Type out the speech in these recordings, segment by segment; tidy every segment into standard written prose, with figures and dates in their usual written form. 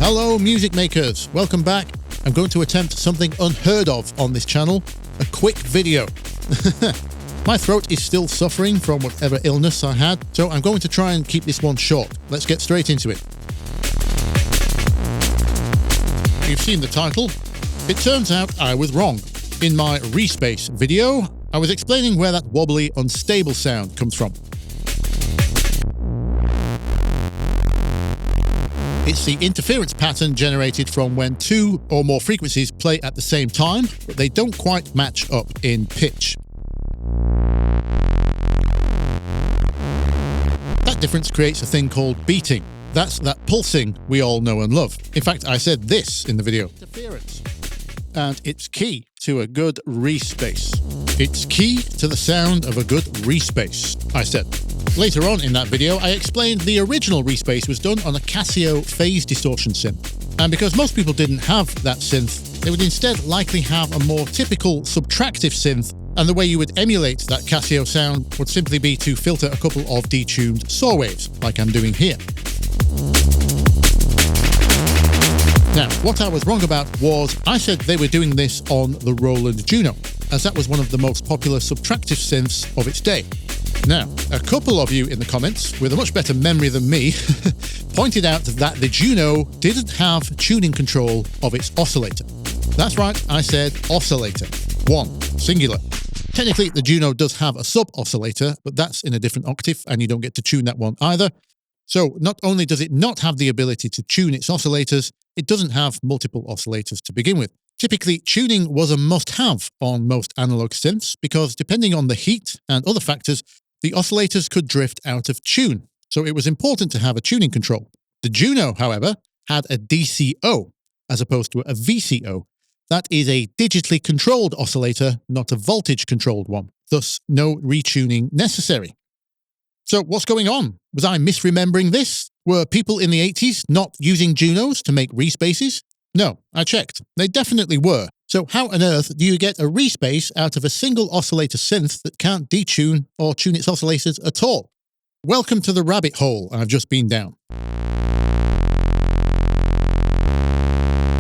Hello music makers, welcome back. I'm going to attempt something unheard of on this channel, a quick video. My throat is still suffering from whatever illness I had, so I'm going to try and keep this one short. Let's get straight into it. You've seen the title. It turns out I was wrong. In my Reese video, I was explaining where that wobbly, unstable sound comes from. It's the interference pattern generated from when two or more frequencies play at the same time, but they don't quite match up in pitch. That difference creates a thing called beating. That's that pulsing we all know and love. In fact, I said this in the video. Interference. And it's key to a good Reese bass. It's key to the sound of a good Reese bass, I said. Later on in that video, I explained the original Reese bass was done on a Casio phase distortion synth. And because most people didn't have that synth, they would instead likely have a more typical subtractive synth, and the way you would emulate that Casio sound would simply be to filter a couple of detuned saw waves, like I'm doing here. Now, what I was wrong about was I said they were doing this on the Roland Juno, as that was one of the most popular subtractive synths of its day. Now, a couple of you in the comments, with a much better memory than me, pointed out that the Juno didn't have tuning control of its oscillator. That's right, I said oscillator. One, singular. Technically, the Juno does have a sub-oscillator, but that's in a different octave, and you don't get to tune that one either. So not only does it not have the ability to tune its oscillators, it doesn't have multiple oscillators to begin with. Typically, tuning was a must-have on most analog synths because depending on the heat and other factors, the oscillators could drift out of tune, so it was important to have a tuning control. The Juno, however, had a DCO as opposed to a VCO. That is a digitally controlled oscillator, not a voltage-controlled one, thus no retuning necessary. So what's going on? Was I misremembering this? Were people in the 80s not using Junos to make Reese basses? No, I checked. They definitely were. So how on earth do you get a Reese bass out of a single oscillator synth that can't detune or tune its oscillators at all? Welcome to the rabbit hole I've just been down.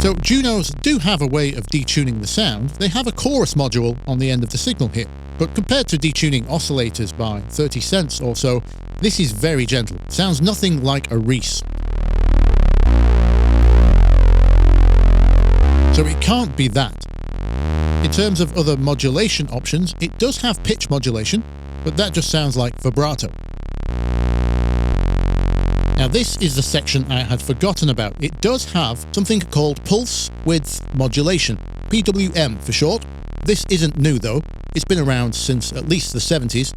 So Junos do have a way of detuning the sound. They have a chorus module on the end of the signal here. But compared to detuning oscillators by 30 cents or so, this is very gentle. Sounds nothing like a Reese. So it can't be that. In terms of other modulation options, it does have pitch modulation, but that just sounds like vibrato. Now this is the section I had forgotten about. It does have something called pulse width modulation, PWM for short. This isn't new though, it's been around since at least the 70s.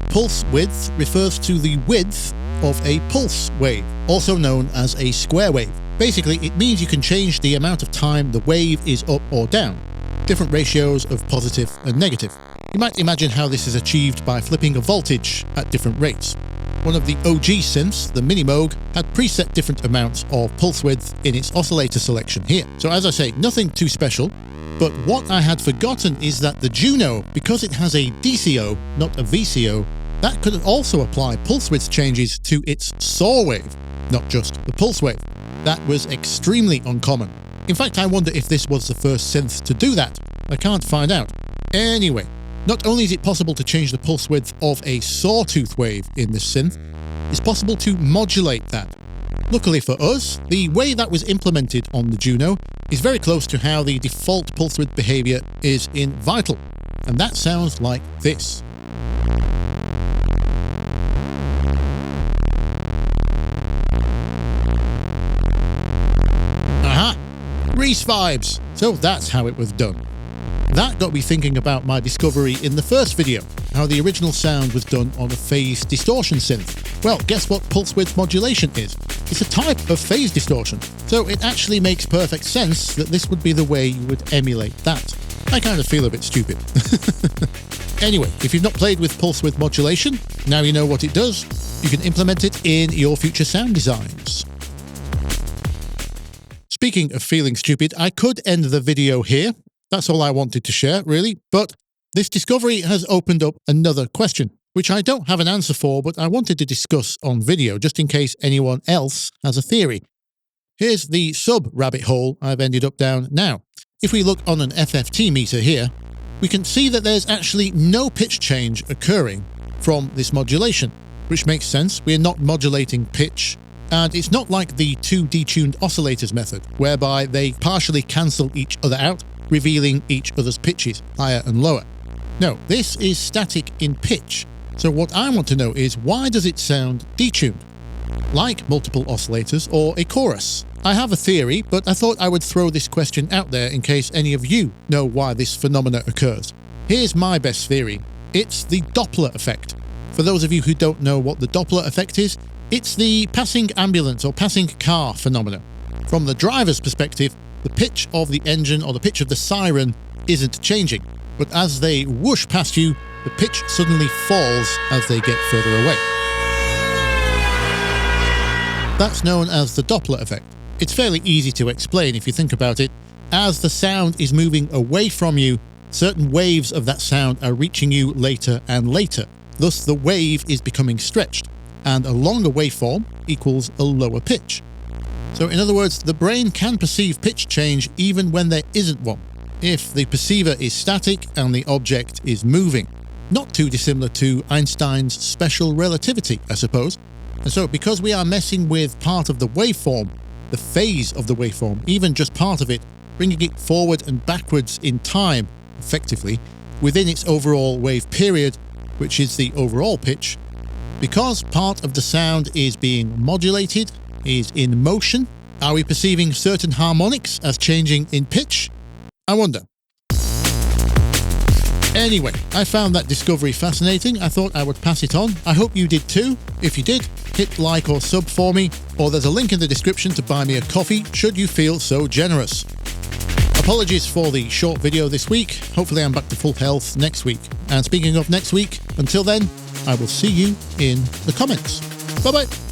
Pulse width refers to the width of a pulse wave, also known as a square wave. Basically, it means you can change the amount of time the wave is up or down, different ratios of positive and negative. You might imagine how this is achieved by flipping a voltage at different rates. One of the OG synths, the Minimoog, had preset different amounts of pulse width in its oscillator selection here. So as I say, nothing too special, but what I had forgotten is that the Juno, because it has a DCO, not a VCO, that could also apply pulse width changes to its saw wave, not just the pulse wave. That was extremely uncommon. In fact, I wonder if this was the first synth to do that. I can't find out. Anyway, not only is it possible to change the pulse width of a sawtooth wave in this synth, it's possible to modulate that. Luckily for us, the way that was implemented on the Juno is very close to how the default pulse width behavior is in Vital, and that sounds like this. Reese vibes! So that's how it was done. That got me thinking about my discovery in the first video, how the original sound was done on a phase distortion synth. Well, guess what pulse width modulation is? It's a type of phase distortion, so it actually makes perfect sense that this would be the way you would emulate that. I kind of feel a bit stupid. Anyway, if you've not played with pulse width modulation, now you know what it does. You can implement it in your future sound designs. Speaking of feeling stupid, I could end the video here. That's all I wanted to share, really. But this discovery has opened up another question, which I don't have an answer for, but I wanted to discuss on video, just in case anyone else has a theory. Here's the sub-rabbit hole I've ended up down now. If we look on an FFT meter here, we can see that there's actually no pitch change occurring from this modulation, which makes sense. We're not modulating pitch, and it's not like the two detuned oscillators method, whereby they partially cancel each other out, revealing each other's pitches, higher and lower. No, this is static in pitch. So what I want to know is, why does it sound detuned? Like multiple oscillators or a chorus? I have a theory, but I thought I would throw this question out there in case any of you know why this phenomena occurs. Here's my best theory. It's the Doppler effect. For those of you who don't know what the Doppler effect is, it's the passing ambulance or passing car phenomena. From the driver's perspective, the pitch of the engine or the pitch of the siren isn't changing, but as they whoosh past you, the pitch suddenly falls as they get further away. That's known as the Doppler effect. It's fairly easy to explain if you think about it. As the sound is moving away from you, certain waves of that sound are reaching you later and later. Thus, the wave is becoming stretched, and a longer waveform equals a lower pitch. So in other words, the brain can perceive pitch change even when there isn't one, if the perceiver is static and the object is moving. Not too dissimilar to Einstein's special relativity, I suppose. And so because we are messing with part of the waveform, the phase of the waveform, even just part of it, bringing it forward and backwards in time, effectively, within its overall wave period, which is the overall pitch, because part of the sound is being modulated, is in motion, are we perceiving certain harmonics as changing in pitch? I wonder. Anyway, I found that discovery fascinating. I thought I would pass it on. I hope you did too. If you did, hit like or sub for me, or there's a link in the description to buy me a coffee should you feel so generous. Apologies for the short video this week. Hopefully I'm back to full health next week. And speaking of next week, until then, I will see you in the comments. Bye bye.